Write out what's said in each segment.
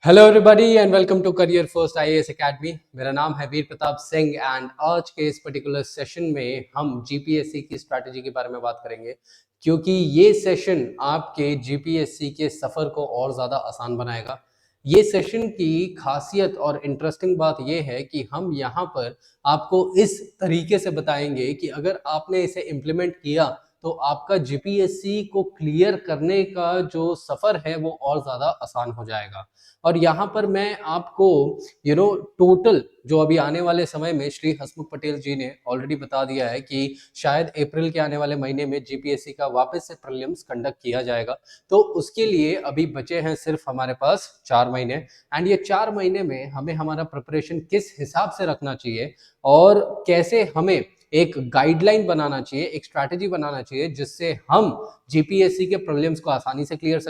Hello everybody and welcome to career first IAS academy. मेरा नाम है वीर प्रताप सिंह एंड आज के इस पर्टिकुलर सेशन में हम जीपीएससी की स्ट्रैटेजी के बारे में बात करेंगे, क्योंकि ये सेशन आपके जीपीएससी के सफ़र को और ज़्यादा आसान बनाएगा। ये सेशन की खासियत और इंटरेस्टिंग बात ये है कि हम यहाँ पर आपको इस तरीके से बताएंगे कि अगर आपने इसे इम्प्लीमेंट किया तो आपका जीपीएससी को क्लियर करने का जो सफ़र है वो और ज़्यादा आसान हो जाएगा। और यहाँ पर मैं आपको टोटल जो अभी आने वाले समय में श्री हसमुख पटेल जी ने ऑलरेडी बता दिया है कि शायद अप्रैल के आने वाले महीने में जीपीएससी का वापस से प्रीलिम्स कंडक्ट किया जाएगा। तो उसके लिए अभी बचे हैं सिर्फ हमारे पास 4 महीने एंड ये 4 महीने में हमें हमारा प्रिपरेशन किस हिसाब से रखना चाहिए और कैसे हमें एक गाइडलाइन बनाना चाहिए, एक स्ट्रैटेजी बनाना चाहिए जिससे हम जीपीएससी के प्रीलिम्स को आसानी से क्लियर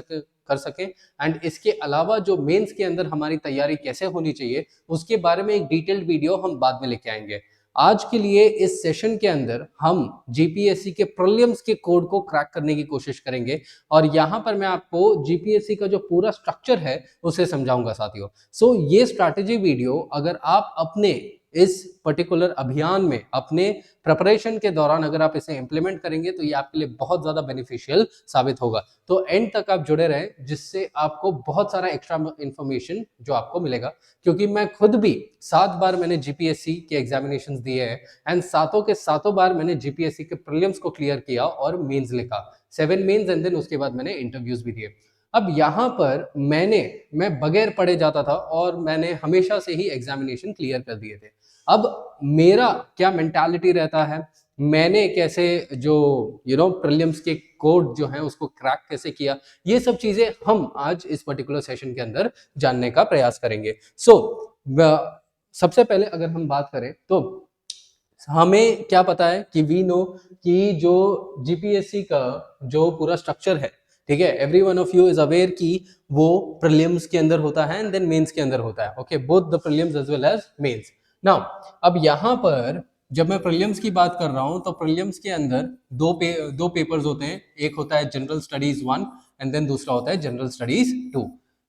कर सकें एंड इसके अलावा जो मेंस के अंदर हमारी तैयारी कैसे होनी चाहिए उसके बारे में एक डिटेल्ड वीडियो हम बाद में लेके आएंगे। आज के लिए इस सेशन के अंदर हम जीपीएससी के प्रीलिम्स के कोड को क्रैक करने की कोशिश करेंगे और यहाँ पर मैं आपको जीपीएससी का जो पूरा स्ट्रक्चर है उसे समझाऊंगा साथियों। सो ये स्ट्रैटेजी वीडियो अगर आप अपने इस पर्टिकुलर अभियान में अपने प्रिपरेशन के दौरान अगर आप इसे इंप्लीमेंट करेंगे तो ये आपके लिए बहुत ज्यादा बेनिफिशियल साबित होगा। तो एंड तक आप जुड़े रहें जिससे आपको बहुत सारा एक्स्ट्रा इंफॉर्मेशन जो आपको मिलेगा, क्योंकि मैं खुद भी 7 बार मैंने जीपीएससी के एग्जामिनेशंस दिए हैं एंड सातों के सातों बार मैंने जीपीएससी के प्रीलिम्स को क्लियर किया और मेंस लिखा, 7 मेंस एंड देन उसके बाद मैंने इंटरव्यूज भी दिए। अब यहाँ पर मैं बगैर पढ़े जाता था और मैंने हमेशा से ही एग्जामिनेशन क्लियर कर दिए थे। अब मेरा क्या मेंटालिटी रहता है, मैंने कैसे जो प्रीलिम्स के कोड जो है उसको क्रैक कैसे किया, ये सब चीजें हम आज इस पर्टिकुलर सेशन के अंदर जानने का प्रयास करेंगे। सबसे पहले अगर हम बात करें तो हमें क्या पता है कि वी नो कि जो जीपीएससी का जो पूरा स्ट्रक्चर है, ठीक है, every one of you is aware कि वो प्रीलिम्स के अंदर होता है एंड देन मेंस के अंदर होता है। Okay, both the prelims as well as mains. Now अब यहाँ पर जब मैं प्रीलिम्स की बात कर रहा हूँ तो प्रीलिम्स के अंदर दो पेपर्स होते हैं, एक होता है जनरल स्टडीज 1 एंड देन दूसरा होता है जनरल स्टडीज 2।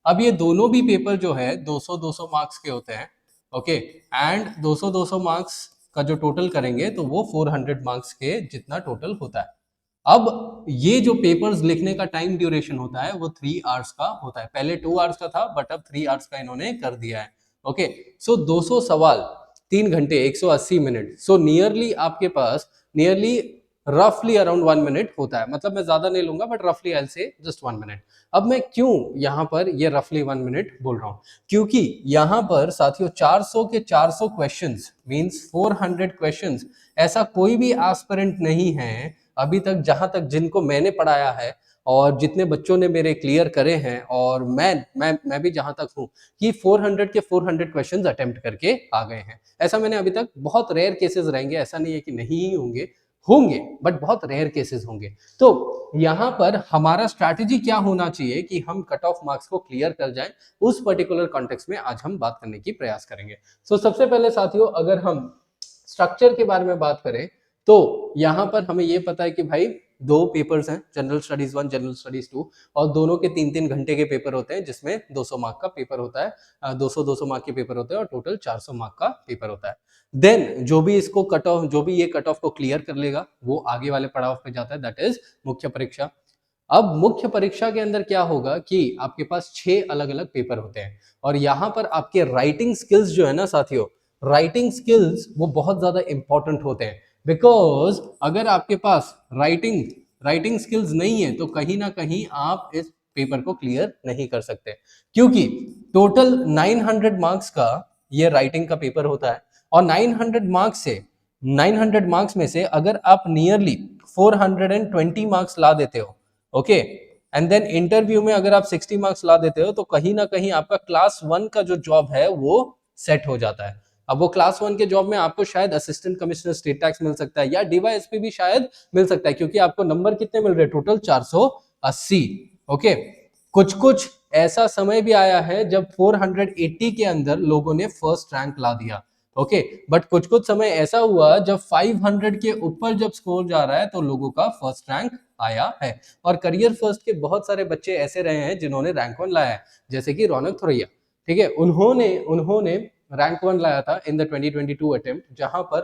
अब ये दोनों भी पेपर जो है 200-200 मार्क्स के होते हैं। ओके, एंड 200-200 मार्क्स का जो टोटल करेंगे तो वो 400 मार्क्स के जितना टोटल होता है। अब ये जो पेपर्स लिखने का टाइम ड्यूरेशन होता है वो 3 आवर्स का होता है। पहले 2 आवर्स का था बट अब 3 आवर्स का इन्होंने कर दिया है। ओके, सो 200 सवाल 3 घंटे 180 मिनट, सो नियरली आपके पास नियरली रफली अराउंड 1 मिनट होता है। मतलब मैं ज्यादा नहीं लूंगा बट रफली आई से जस्ट 1 मिनट। अब मैं क्यों यहाँ पर ये रफली 1 मिनट बोल रहा हूँ, क्योंकि यहाँ पर साथियों 400 के 400 क्वेश्चंस मींस 400 क्वेश्चंस, ऐसा कोई भी एस्पिरेंट नहीं है अभी तक जहां तक जिनको मैंने पढ़ाया है और जितने बच्चों ने मेरे क्लियर करे हैं और मैं भी जहां तक हूं कि 400 के 400 क्वेश्चंस अटेम्प्ट करके आ गए हैं। ऐसा मैंने अभी तक, बहुत रेयर केसेस रहेंगे, ऐसा नहीं है कि नहीं ही होंगे, होंगे बट बहुत रेयर केसेस होंगे। तो यहाँ पर हमारा स्ट्रैटेजी क्या होना चाहिए कि हम कट ऑफ मार्क्स को क्लियर कर जाएं, उस पर्टिकुलर कॉन्टेक्स्ट में आज हम बात करने की प्रयास करेंगे। सबसे पहले साथियों अगर हम स्ट्रक्चर के बारे में बात करें तो यहाँ पर हमें ये पता है कि भाई दो पेपर्स हैं, जनरल स्टडीज 1 जनरल स्टडीज 2, और दोनों के 3-3 घंटे के पेपर होते हैं जिसमें 200 मार्क का पेपर होता है, 200-200 मार्क के पेपर होते हैं और टोटल 400 मार्क का पेपर होता है। देन जो भी इसको कट ऑफ, जो भी ये कट ऑफ को क्लियर कर लेगा वो आगे वाले पड़ाव पे जाता है, दैट इज मुख्य परीक्षा। अब मुख्य परीक्षा के अंदर क्या होगा कि आपके पास 6 अलग अलग पेपर होते हैं और यहाँ पर आपके राइटिंग स्किल्स जो है ना साथियों, राइटिंग स्किल्स वो बहुत ज्यादा इंपॉर्टेंट होते हैं। बिकॉज अगर आपके पास राइटिंग स्किल्स नहीं है तो कहीं ना कहीं आप इस पेपर को क्लियर नहीं कर सकते, क्योंकि टोटल 900 मार्क्स का ये राइटिंग का पेपर होता है और 900 मार्क्स में से अगर आप नियरली 420 मार्क्स ला देते हो, ओके, एंड देन इंटरव्यू में अगर आप 60 मार्क्स ला देते हो तो कहीं ना कहीं आपका क्लास 1 का जो जॉब है वो सेट हो जाता है। अब वो क्लास 1 के जॉब में आपको शायद असिस्टेंट कमिश्नर स्टेट टैक्स मिल सकता है या डीवाईएसपी भी शायद मिल सकता है, क्योंकि आपको नंबर कितने मिल रहे हैं, टोटल 480। ओके, कुछ ऐसा समय भी आया है जब 480 के अंदर लोगों ने फर्स्ट रैंक ला दिया। ओके, बट कुछ समय ऐसा हुआ जब 500 के ऊपर जब स्कोर जा रहा है तो लोगों का फर्स्ट रैंक आया है। और करियर फर्स्ट के बहुत सारे बच्चे ऐसे रहे हैं जिन्होंने रैंक 1 लाया है, जैसे कि रौनक थोरैया। ठीक है, उन्होंने उन्होंने रैंक 1 लाया था इन द 2022 अटेम्प्ट, जहां पर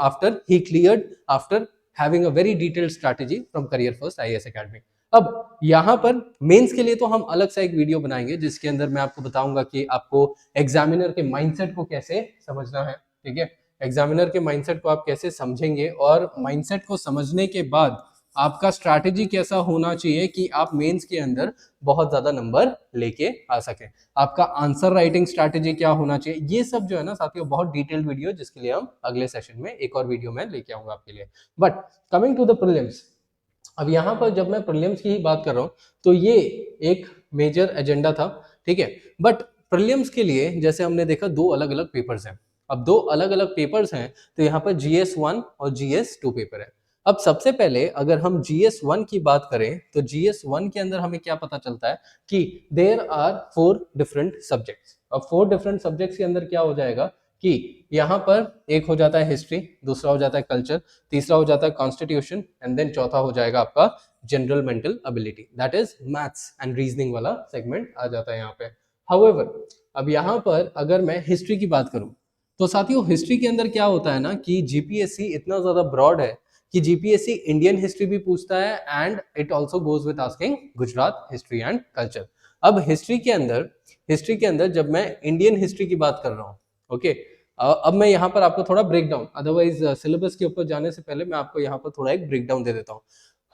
after he cleared after having a very detailed strategy from career first IAS academy. अब यहाँ पर मेंस के लिए तो हम अलग सा एक वीडियो बनाएंगे जिसके अंदर मैं आपको बताऊंगा कि आपको एग्जामिनर के माइंडसेट को कैसे समझना है, ठीक है, एग्जामिनर के माइंडसेट को आप कैसे समझेंगे और माइंडसेट को समझने के बाद आपका स्ट्रैटेजी कैसा होना चाहिए कि आप मेंस के अंदर बहुत ज्यादा नंबर लेके आ सके, आपका आंसर राइटिंग स्ट्रैटेजी क्या होना चाहिए, ये सब जो है ना साथियों बहुत डिटेल्ड वीडियो, जिसके लिए हम अगले सेशन में एक और वीडियो में लेके आऊंगा आपके लिए। But coming to the prelims, अब यहाँ पर जब मैं प्रीलिम्स की ही बात कर रहा हूँ तो ये एक मेजर एजेंडा था, ठीक है, बट प्रीलिम्स के लिए जैसे हमने देखा दो अलग अलग पेपर्स हैं। अब दो अलग अलग पेपर्स हैं तो यहाँ पर GS1 और GS2 पेपर है। अब सबसे पहले अगर हम GS1 की बात करें तो GS1 के अंदर हमें क्या पता चलता है कि देयर आर 4 डिफरेंट सब्जेक्ट्स। अब 4 डिफरेंट सब्जेक्ट्स के अंदर क्या हो जाएगा कि यहाँ पर एक हो जाता है हिस्ट्री, दूसरा हो जाता है कल्चर, तीसरा हो जाता है कॉन्स्टिट्यूशन एंड देन चौथा हो जाएगा आपका general mental ability, that is maths and reasoning वाला सेगमेंट आ जाता है यहाँ पे। हाउएवर अब यहाँ पर अगर मैं हिस्ट्री की बात करूं तो साथियों हिस्ट्री के अंदर क्या होता है ना कि जीपीएससी इतना ज्यादा ब्रॉड है कि जीपीएससी इंडियन हिस्ट्री भी पूछता है and it also goes with asking Gujarat history and culture. अब हिस्ट्री के अंदर जब मैं इंडियन हिस्ट्री की बात कर रहा हूँ, ओके, अब मैं यहाँ पर आपको थोड़ा ब्रेक डाउन, अदरवाइज सिलेबस के ऊपर जाने से पहले मैं आपको यहाँ पर थोड़ा एक ब्रेक डाउन दे देता हूँ।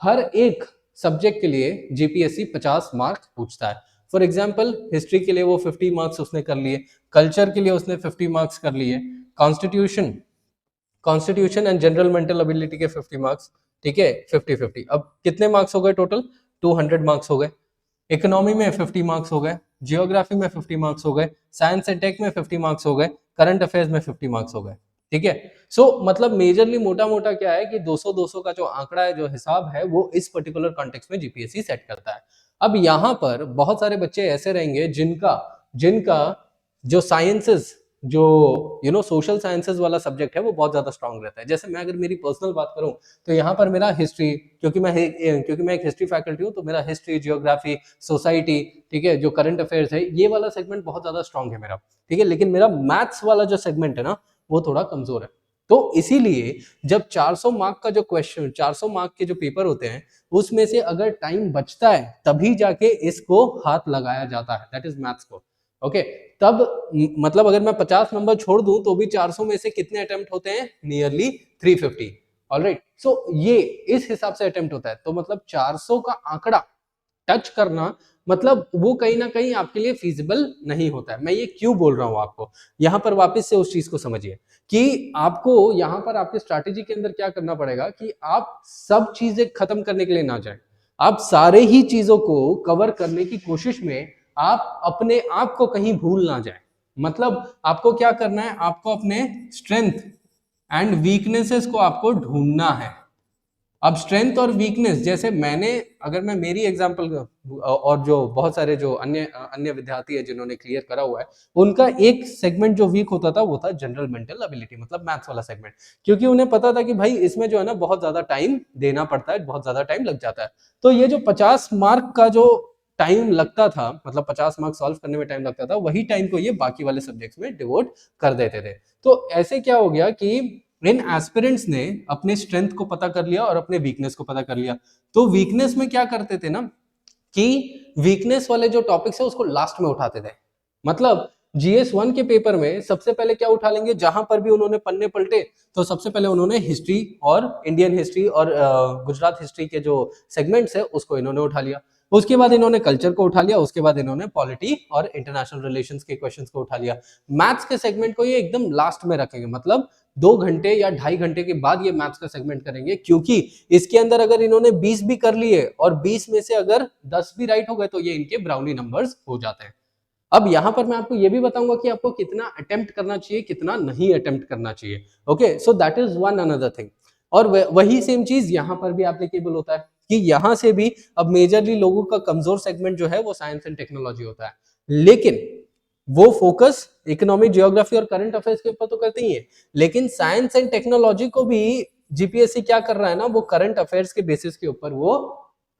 हर एक सब्जेक्ट के लिए जीपीएससी 50 मार्क्स पूछता है। फॉर एग्जाम्पल हिस्ट्री के लिए वो 50 मार्क्स उसने कर लिए, कल्चर के लिए उसने 50 मार्क्स कर लिए, constitution and general mental ability के 50 मार्क्स, ठीक है, 50-50। अब कितने मार्क्स हो गए टोटल? 200 मार्क्स हो गए। इकोनॉमी में 50 मार्क्स हो गए, जियोग्राफी में 50 मार्क्स हो गए, साइंस एंड टेक में 50 मार्क्स हो गए, करंट अफेयर्स में 50 मार्क्स हो गए, ठीक है। सो मतलब मेजरली मोटा मोटा क्या है कि 200-200 का जो आंकड़ा है, जो हिसाब है, वो इस पर्टिकुलर कॉन्टेक्स्ट में जीपीएससी सेट करता है। अब यहाँ पर बहुत सारे बच्चे ऐसे रहेंगे जिनका जिनका जो साइंसेस, जो सोशल साइंसेस वाला सब्जेक्ट है वो बहुत ज्यादा स्ट्रांग रहता है। जैसे मैं अगर मेरी पर्सनल बात करूं तो यहाँ पर मेरा हिस्ट्री, क्योंकि मैं एक हिस्ट्री फैकल्टी हूँ, तो मेरा हिस्ट्री, जियोग्राफी, सोसाइटी, ठीक है, जो करंट अफेयर्स है, ये वाला सेगमेंट बहुत ज्यादा स्ट्रांग है मेरा, ठीक है, लेकिन मेरा मैथ्स वाला जो सेगमेंट है ना वो थोड़ा कमजोर है। तो इसीलिए जब 400 मार्क का जो क्वेश्चन, 400 मार्क के जो पेपर होते हैं, उसमें से अगर टाइम बचता है तभी जाके इसको हाथ लगाया जाता है, दैट इज मैथ्स को, ओके। तब मतलब अगर मैं 50 नंबर छोड़ दूं तो भी 400 में से कितने अटेम्प्ट होते हैं? नियरली 350। ऑलराइट, सो ये इस हिसाब से अटेम्प्ट होता है। तो मतलब 400 का आंकड़ा टच करना मतलब वो कहीं ना कहीं आपके लिए फिजिबल नहीं होता है। मैं ये क्यों बोल रहा हूं आपको, यहां पर वापस से उस चीज को समझिए कि आपको यहां पर आपके स्ट्रैटेजी के अंदर क्या करना पड़ेगा कि आप सब चीजें खत्म करने के लिए ना जाए, आप सारे ही चीजों को कवर करने की कोशिश में आप अपने आप को कहीं भूल ना जाए। मतलब आपको क्या करना है, आपको अपने स्ट्रेंथ एंड वीकनेसेस को आपको ढूंढना है। अब स्ट्रेंथ और वीकनेस, जैसे मैंने, अगर मैं मेरी एग्जांपल और जो बहुत सारे जो अन्य अन्य विद्यार्थी है जिन्होंने क्लियर करा हुआ है, उनका एक सेगमेंट जो वीक होता था वो था जनरल मेंटल एबिलिटी, मतलब मैथ्स वाला सेगमेंट, क्योंकि उन्हें पता था कि भाई इसमें जो है ना बहुत ज्यादा टाइम देना पड़ता है, बहुत ज्यादा टाइम लग जाता है। तो ये जो 50 मार्क का जो टाइम लगता था, मतलब 50 मार्क सॉल्व करने में टाइम लगता था, वही टाइम को ये बाकी वाले सब्जेक्ट्स में डिवोट कर देते थे। तो ऐसे क्या हो गया कि इन एस्पिरेंट्स ने अपने स्ट्रेंथ को पता कर लिया और अपने वीकनेस को पता कर लिया। तो वीकनेस में क्या करते थे ना कि वीकनेस वाले जो टॉपिक्स है उसको लास्ट में उठाते थे। मतलब GS1 के पेपर में सबसे पहले क्या उठा लेंगे, जहां पर भी उन्होंने पन्ने पलटे तो सबसे पहले उन्होंने हिस्ट्री और इंडियन हिस्ट्री और गुजरात हिस्ट्री के जो सेगमेंट्स है उसको इन्होंने उठा लिया। उसके बाद इन्होंने कल्चर को उठा लिया, उसके बाद इन्होंने पॉलिटी और इंटरनेशनल रिलेशंस के क्वेश्चंस को उठा लिया। मैथ्स के सेगमेंट को ये एकदम लास्ट में रखेंगे, मतलब 2 घंटे या 2.5 घंटे के बाद ये मैथ्स का सेगमेंट करेंगे, क्योंकि इसके अंदर अगर इन्होंने 20 भी कर लिए और 20 में से अगर 10 भी राइट हो गए तो ये इनके ब्राउनी नंबर्स हो जाते हैं। अब यहां पर मैं आपको ये भी बताऊंगा कि आपको कितना अटेम्प्ट करना चाहिए, कितना नहीं अटेम्प्ट करना चाहिए, okay. So that is one another thing. और वही सेम चीज यहां पर भी एप्लीकेबल होता है कि यहां से भी अब मेजरली लोगों का कमजोर सेगमेंट जो है वो साइंस एंड टेक्नोलॉजी होता है, लेकिन वो फोकस इकोनॉमिक, जियोग्राफी और करंट अफेयर्स के ऊपर तो करते ही है, लेकिन साइंस एंड टेक्नोलॉजी को भी जीपीएससी क्या कर रहा है ना, वो करंट अफेयर्स के बेसिस के ऊपर वो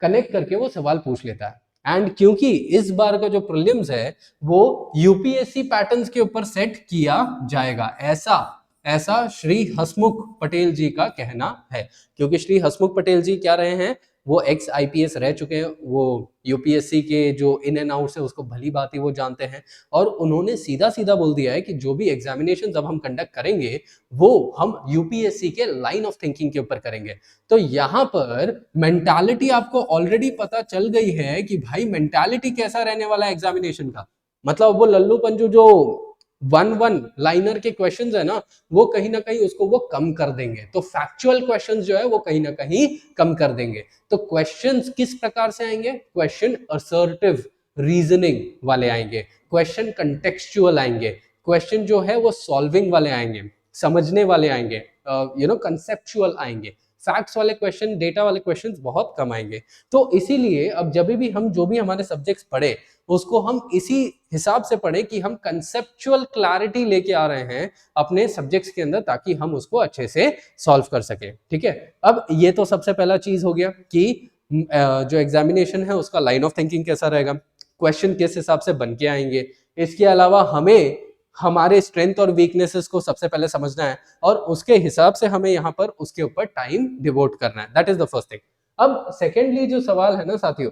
कनेक्ट करके वो सवाल पूछ लेता है। एंड क्योंकि इस बार का जो प्रीलिम्स है वो यूपीएससी पैटर्न्स के ऊपर सेट किया जाएगा, ऐसा ऐसा श्री हसमुख पटेल जी का कहना है। क्योंकि श्री हसमुख पटेल जी क्या रहे हैं, वो एक्स आईपीएस रह चुके हैं, वो यूपीएससी के जो इन एंड आउट्स है उसको भली भांति वो जानते हैं, और उन्होंने सीधा सीधा बोल दिया है कि जो भी एग्जामिनेशन जब हम कंडक्ट करेंगे वो हम यूपीएससी के लाइन ऑफ थिंकिंग के ऊपर करेंगे। तो यहाँ पर मेंटालिटी आपको ऑलरेडी पता चल गई है कि भाई मेंटालिटी कैसा रहने वाला है एग्जामिनेशन का। मतलब वो लल्लू पंजू जो वन लाइनर के क्वेश्चंस है ना, वो कहीं ना कहीं उसको वो कम कर देंगे। तो फैक्चुअल क्वेश्चंस जो है वो कहीं ना कहीं कम कर देंगे। तो क्वेश्चंस किस प्रकार से आएंगे, क्वेश्चन असर्टिव रीजनिंग वाले आएंगे, क्वेश्चन कंटेक्चुअल आएंगे, क्वेश्चन जो है वो सॉल्विंग वाले आएंगे, समझने वाले आएंगे, कंसेप्चुअल आएंगे। फैक्ट्स वाले क्वेश्चन, डेटा वाले क्वेश्चंस बहुत कम आएंगे। तो इसीलिए अब जब भी हम जो भी हमारे सब्जेक्ट्स पढ़े उसको हम इसी हिसाब से पढ़े कि हम कंसेप्चुअल क्लैरिटी लेके आ रहे हैं अपने सब्जेक्ट्स के अंदर, ताकि हम उसको अच्छे से सॉल्व कर सके। ठीक है, अब ये तो सबसे पहला चीज हो गया कि जो एग्जामिनेशन है उसका लाइन ऑफ थिंकिंग कैसा रहेगा, क्वेश्चन किस हिसाब से बन के आएंगे। इसके अलावा हमें हमारे स्ट्रेंथ और वीकनेसेस को सबसे पहले समझना है और उसके हिसाब से हमें यहाँ पर उसके ऊपर टाइम डिवोट करना है। That is the first thing. अब सेकेंडली जो सवाल है ना साथियों,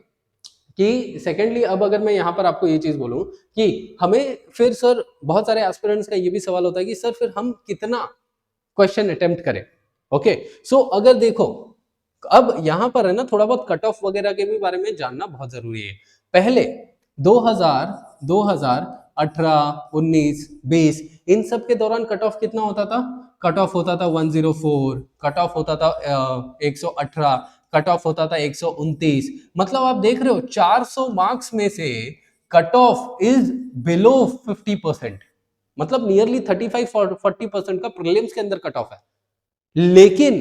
कि सेकेंडली अब अगर मैं यहाँ पर आपको ये चीज बोलूं कि हमें फिर सर बहुत सारे एस्पिरेंट्स का ये भी सवाल होता है कि सर फिर हम कितना क्वेश्चन अटेम्प्ट करें। ओके, सो अगर देखो अब यहाँ पर है ना थोड़ा बहुत कट ऑफ वगैरह के भी बारे में जानना बहुत जरूरी है। पहले 2018, 19, 20 इन सब के दौरान कट ऑफ कितना होता था, कट ऑफ होता था 104, कट ऑफ होता था 118, कट ऑफ होता था 129। मतलब आप देख रहे हो 400 मार्क्स में से कट ऑफ इज बिलो 50%, मतलब नियरली 35-40% का प्रीलिम्स के अंदर कट ऑफ है। लेकिन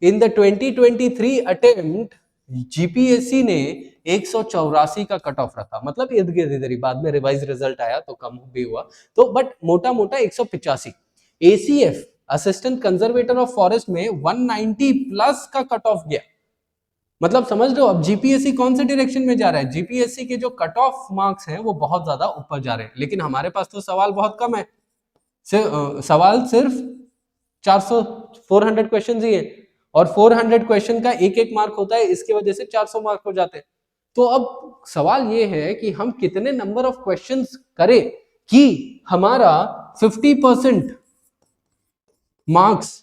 इन द 2023 अटेम्प्ट जीपीएससी ने 184 का कट ऑफ रखा, मतलब इर्द गिर्द इधर ही, बाद में रिवाइज रिजल्ट आया तो कम भी हुआ, तो बट मोटा मोटा 185। ACF assistant conservator of forest में 190 प्लस का कट ऑफ गया। मतलब समझ लो अब जीपीएससी कौन से डायरेक्शन में जा रहा है, जीपीएससी के जो कट ऑफ मार्क्स हैं वो बहुत ज्यादा ऊपर जा रहे हैं, लेकिन हमारे पास तो सवाल बहुत कम है। सवाल सिर्फ 400 क्वेश्चन ही है, और 400 क्वेश्चन का एक एक मार्क होता है, इसकी वजह से 400 मार्क हो जाते हैं। तो अब सवाल ये है कि हम कितने नंबर ऑफ क्वेश्चंस करें कि हमारा 50% मार्क्स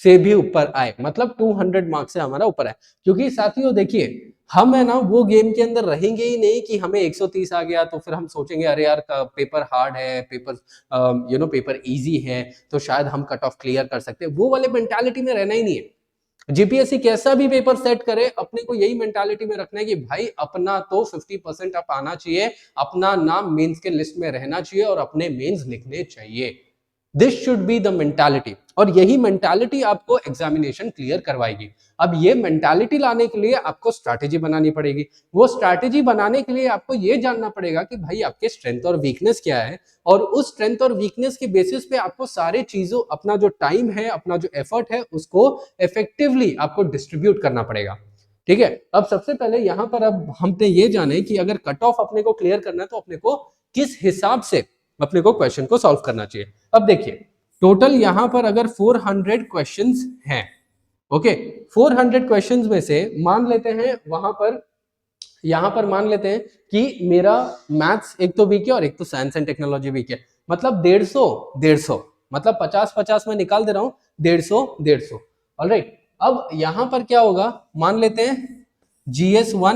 से भी ऊपर आए, मतलब 200 मार्क्स से हमारा ऊपर आए। क्योंकि साथियों देखिए हम है ना वो गेम के अंदर रहेंगे ही नहीं कि हमें 130 आ गया तो फिर हम सोचेंगे अरे यार पेपर हार्ड है, पेपर पेपर इजी है तो शायद हम कट ऑफ क्लियर कर सकते हैं। वो वाले मेंटालिटी में रहना ही नहीं है। जीपीएससी कैसा भी पेपर सेट करे अपने को यही मेंटालिटी में रखना है कि भाई अपना तो 50% अप आना चाहिए, अपना नाम मेंस के लिस्ट में रहना चाहिए और अपने मेंस लिखने चाहिए। This should be the mentality, और यही मेंटालिटी आपको एग्जामिनेशन क्लियर करवाएगी। अब ये मेंटालिटी लाने के लिए आपको स्ट्रैटेजी बनानी पड़ेगी। वो स्ट्रैटेजी बनाने के लिए आपको ये जानना पड़ेगा कि भाई आपके स्ट्रेंथ और वीकनेस क्या है, और उस स्ट्रेंथ और वीकनेस के बेसिस पे आपको सारे चीजों, अपना जो टाइम है, अपना जो एफर्ट है, उसको इफेक्टिवली आपको डिस्ट्रीब्यूट करना पड़ेगा। ठीक है, अब सबसे पहले यहाँ पर अब हमने ये जाने कि अगर कट ऑफ अपने को क्लियर करना है तो अपने को किस हिसाब से अपने को क्वेश्चन को सॉल्व करना चाहिए। अब देखिए टोटल यहां पर अगर 400 क्वेश्चंस हैं, ओके, 400 क्वेश्चंस में से मान लेते हैं यहां पर मान लेते हैं कि मेरा मैथ्स एक तो वीक है और एक तो साइंस एंड टेक्नोलॉजी वीक है, मतलब 150, मतलब 50-50 में निकाल दे रहा हूं, 150। ऑलराइट, अब यहां पर क्या होगा, मान लेते हैं जीएस 1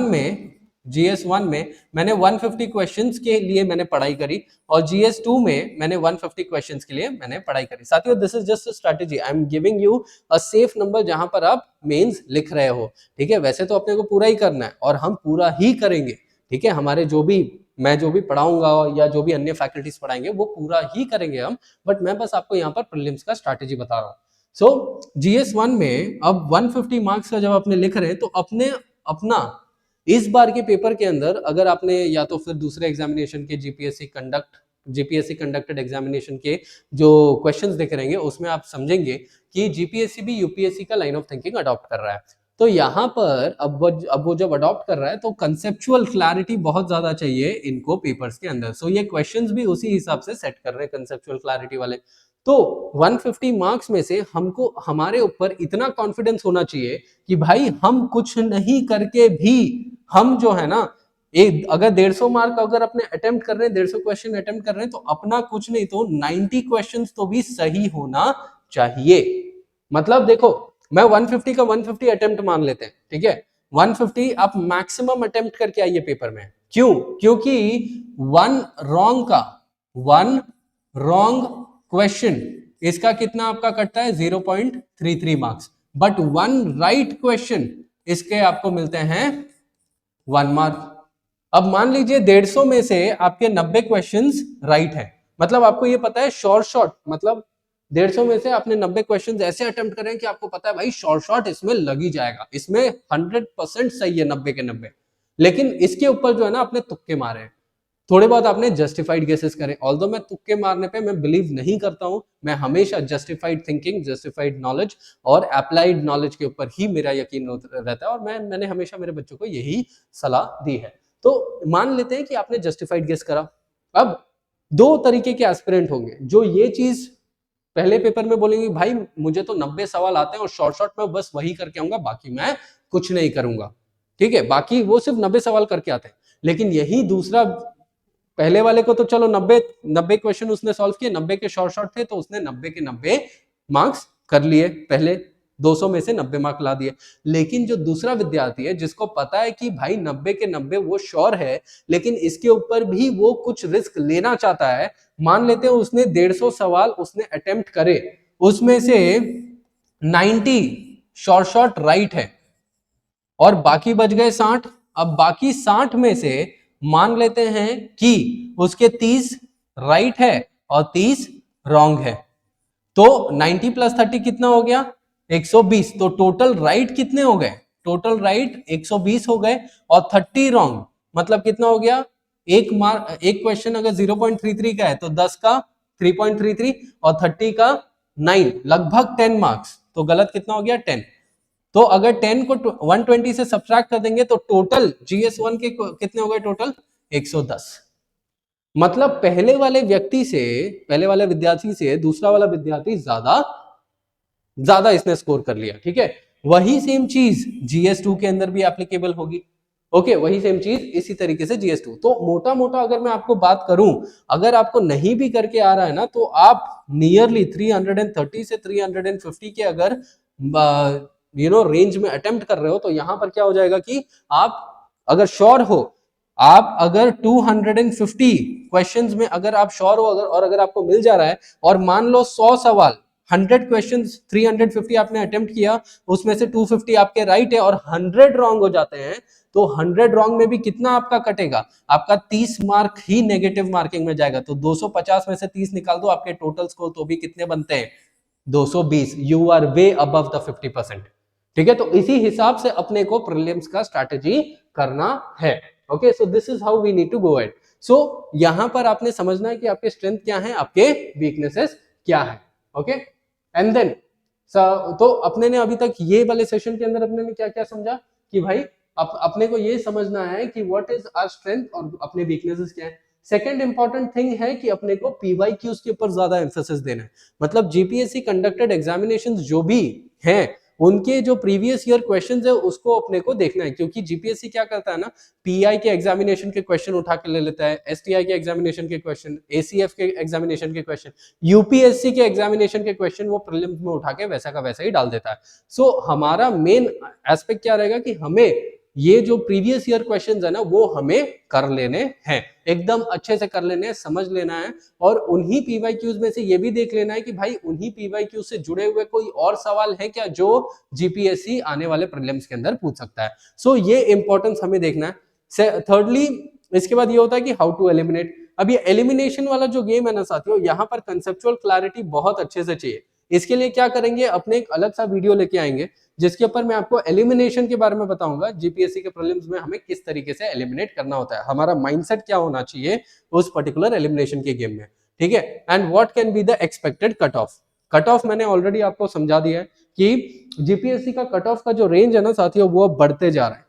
में मैंने 150 क्वेश्चंस के लिए मैंने पढ़ाई करी, और जीएस 2 में मैंने 150 क्वेश्चंस के लिए मैंने पढ़ाई करी। साथियों this is just a strategy, I am giving you a safe number जहां पर आप मेंस लिख रहे हो। ठीक है, वैसे तो अपने को पूरा ही करना है और हम पूरा ही करेंगे। ठीक है, हमारे मैं जो भी पढ़ाऊंगा या जो भी अन्य फैकल्टीज पढ़ाएंगे वो पूरा ही करेंगे हम, बट मैं बस आपको यहाँ पर प्रीलिम्स का स्ट्रैटेजी बता रहा हूँ। सो जीएस 1 में अब 150 मार्क्स का जब अपने लिख रहे हैं तो अपना इस बार के पेपर के अंदर अगर आपने या तो फिर दूसरे एग्जामिनेशन के जीपीएससी कंडक्टेड एग्जामिनेशन के जो क्वेश्चंस देख रहेंगे उसमें आप समझेंगे कि जीपीएससी भी यूपीएससी का लाइन ऑफ थिंकिंग अडॉप्ट कर रहा है। तो यहाँ पर अब वो जब अडॉप्ट कर रहा है तो कंसेप्चुअल क्लैरिटी बहुत ज्यादा चाहिए इनको पेपर्स के अंदर। सो ये क्वेश्चंस भी उसी हिसाब से सेट कर रहे हैं कंसेप्चुअल क्लैरिटी वाले। तो 150 मार्क्स में से हमको हमारे ऊपर इतना कॉन्फिडेंस होना चाहिए कि भाई हम कुछ नहीं करके भी हम जो है ना, एक अगर 150 मार्क अगर अपने अटेम्प्ट कर रहे हैं, 150 क्वेश्चन अटेम्प्ट कर रहे हैं, तो अपना कुछ नहीं तो 90 क्वेश्चंस तो भी सही होना चाहिए। मतलब देखो, मैं 150 का 150 अटेम्प्ट मान लेते हैं, ठीक है, 150 आप मैक्सिमम अटेम्प्ट करके आइए पेपर में। क्यों? क्योंकि वन रॉन्ग क्वेश्चन इसका कितना आपका कटता है 0.33 marks, but one right question इसके आपको मिलते हैं 1 मार्क। अब मान लीजिए 150 में से आपके 90 क्वेश्चंस राइट है, मतलब आपको ये पता है शॉर्ट मतलब 150 में से आपने 90 क्वेश्चंस ऐसे अटेम्प्ट करें कि आपको पता है भाई शॉर्ट इसमें लग ही जाएगा, इसमें 100% सही है 90 के 90, लेकिन इसके ऊपर जो है ना आपने तुक्के मारे हैं, थोड़े बहुत आपने जस्टिफाइड गेसेस करें। ऑल्दो मैं तुक्के मारने पे मैं बिलीव नहीं करता हूं, मैं हमेशा जस्टिफाइड थिंकिंग, जस्टिफाइड नॉलेज और अप्लाइड नॉलेज के ऊपर ही मेरा यकीन रहता है, और मैंने हमेशा मेरे बच्चों को यही सलाह दी है। तो मान लेते हैं कि आपने जस्टिफाइड गेस करा। अब दो तरीके के एस्पिरेंट होंगे जो ये चीज पहले पेपर में बोलेंगे भाई मुझे तो 90 सवाल आते हैं और शॉर्ट में बस वही करके आऊंगा, बाकी मैं कुछ नहीं करूंगा, ठीक है, बाकी वो सिर्फ 90 सवाल करके आते हैं। लेकिन यही दूसरा, पहले वाले को तो चलो 90 क्वेश्चन उसने सॉल्व किए, 90 के शॉर्ट थे तो उसने 90 के 90 मार्क्स कर लिए, पहले 200 में से 90 मार्क ला दिए। लेकिन जो दूसरा विद्यार्थी है जिसको पता है कि भाई 90 के 90 वो श्योर है, लेकिन इसके ऊपर भी वो कुछ रिस्क लेना चाहता है, मान लेते हैं उसने 150 सवाल उसने अटेम्प्ट करे, उसमें से 90 शॉर्ट राइट है और बाकी बच गए 60। अब बाकी 60 में से मान लेते हैं कि उसके 30 राइट है और 30 रॉन्ग है, तो 90 प्लस 30 कितना हो गया 120। तो टोटल राइट कितने हो गए? टोटल राइट 120 हो गए और 30 रॉन्ग, मतलब कितना हो गया, एक क्वेश्चन अगर 0.33 का है तो 10 का 3.33 और 30 का 9, लगभग 10 मार्क्स, तो गलत कितना हो गया 10। तो अगर 10 को 120 से सब्ट्रैक्ट कर देंगे तो टोटल GS1 के कितने हो गए, टोटल 110। मतलब पहले वाले विद्यार्थी से दूसरा वाला विद्यार्थी ज्यादा इसने स्कोर कर लिया, ठीक है। वही सेम चीज GS2 के अंदर भी एप्लीकेबल होगी, ओके, वही सेम चीज इसी तरीके से GS2। तो मोटा मोटा अगर मैं आपको बात करूं, अगर आपको नहीं भी करके आ रहा है ना, तो आप नियरली 330 से 350 के अगर रेंज में अटेम्प्ट कर रहे हो, तो यहां पर क्या हो जाएगा कि आप अगर श्योर हो, आप अगर 250 क्वेश्चंस में अगर आप श्योर हो और अगर आपको मिल जा रहा है, और मान लो 100 सवाल 100 क्वेश्चंस 350 आपने अटेम्प्ट किया, उसमें से 250 आपके राइट है और 100 रॉन्ग हो जाते हैं, तो 100 रॉन्ग में भी कितना आपका कटेगा, आपका 30 मार्क ही नेगेटिव मार्किंग में जाएगा। तो 250 में से 30 निकाल दो, आपके टोटल स्कोर तो भी कितने बनते हैं 220। You are way above the 50%, ठीक है। तो इसी हिसाब से अपने को प्रीलिम्स का स्ट्रैटेजी करना है, okay. So this is how we need to go at. So यहां पर आपने समझना है कि आपके स्ट्रेंथ क्या है, आपके वीकनेसेस क्या है, ओके। एंड देन तो अपने ने अभी तक ये वाले सेशन के अंदर अपने ने क्या क्या समझा कि भाई अपने को ये समझना है कि व्हाट इज आवर स्ट्रेंथ और अपने वीकनेसेस क्या है। सेकंड इंपॉर्टेंट थिंग है कि अपने को PYQs के ऊपर ज्यादा एम्फेसिस देना है। मतलब GPSC कंडक्टेड एग्जामिनेशंस जो भी हैं, उनके जो प्रीवियस ईयर क्वेश्चंस है उसको अपने को देखना है, क्योंकि GPSC क्या करता है ना, PI के एग्जामिनेशन के क्वेश्चन उठा के ले लेता है, STI के एग्जामिनेशन के क्वेश्चन, ACF के एग्जामिनेशन के क्वेश्चन, UPSC के एग्जामिनेशन के क्वेश्चन वो प्रीलिम्स में उठा के वैसा का वैसा ही डाल देता है। सो हमारा मेन एस्पेक्ट क्या रहेगा कि हमें ये जो प्रीवियस ईयर क्वेश्चंस है ना, वो हमें कर लेने हैं, एकदम अच्छे से कर लेने हैं, समझ लेना है, और उन्हीं PYQs में से ये भी देख लेना है कि भाई उन्हीं PYQ से जुड़े हुए कोई और सवाल है क्या जो GPSC आने वाले प्रीलिम्स के अंदर पूछ सकता है। सो ये इंपॉर्टेंस हमें देखना है। थर्डली इसके बाद ये होता है कि हाउ टू एलिमिनेट। अब ये एलिमिनेशन वाला जो गेम है ना साथियों, यहाँ पर कंसेप्चुअल क्लैरिटी बहुत अच्छे से चाहिए। इसके लिए क्या करेंगे, अपने एक अलग सा वीडियो लेके आएंगे जिसके ऊपर मैं आपको एलिमिनेशन के बारे में बताऊंगा, GPSC के प्रीलिम्स में हमें किस तरीके से एलिमिनेट करना होता है, हमारा माइंडसेट क्या होना चाहिए उस पर्टिकुलर एलिमिनेशन के गेम में, ठीक है। And what can be the expected cut off. Cut off मैंने ऑलरेडी आपको समझा दिया है कि जीपीएससी का कट ऑफ का जो रेंज है ना साथियों, वो अब बढ़ते जा रहा है।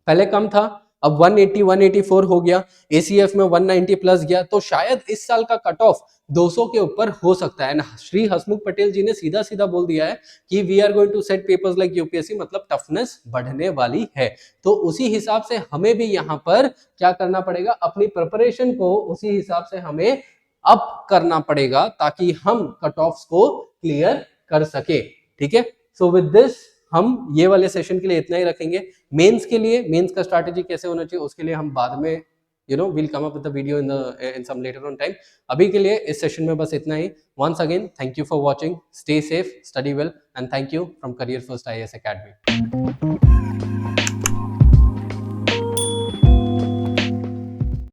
पहले कम था, अब 180 184 हो गया, एसीएफ में 190 प्लस गया, तो शायद इस साल का कट ऑफ 200 के ऊपर हो सकता है ना। श्री हसमुख पटेल जी ने सीधा सीधा बोल दिया है कि we are going to set papers like UPSC, मतलब टफनेस बढ़ने वाली है। तो उसी हिसाब से हमें भी यहाँ पर क्या करना पड़ेगा, अपनी प्रिपरेशन को उसी हिसाब से हमें अप करना पड़ेगा ताकि हम कट ऑफ्स को क्लियर कर सके। ठीक है, सो विद दिस हम ये वाले सेशन के लिए इतना ही रखेंगे। मेंस के लिए, मेंस का स्ट्रैटेजी कैसे होना चाहिए उसके लिए हम बाद में we'll come up with the video in some later on time. अभी के लिए इस सेशन में बस इतना ही। Once again, thank you for watching. Stay safe, study well, and thank you from Career First IAS Academy.